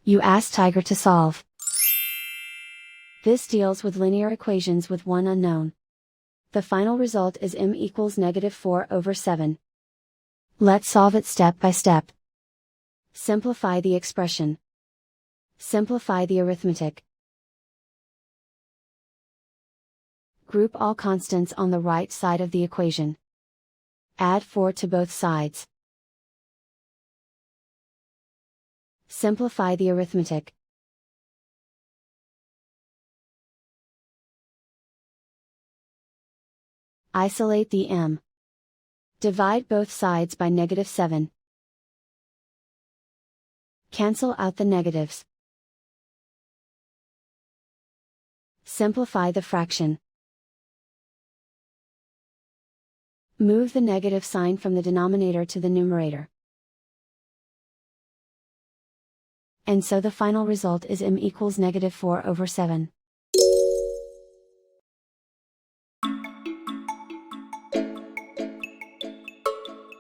You ask Tiger to solve. This deals with linear equations with one unknown. The final result is m equals -4/7. Let's solve it step by step. Simplify the expression. Simplify the arithmetic. Group all constants on the right side of the equation. Add 4 to both sides. Simplify the arithmetic. Isolate the m. Divide both sides by -7. Cancel out the negatives. Simplify the fraction. Move the negative sign from the denominator to the numerator. And so the final result is m equals -4/7.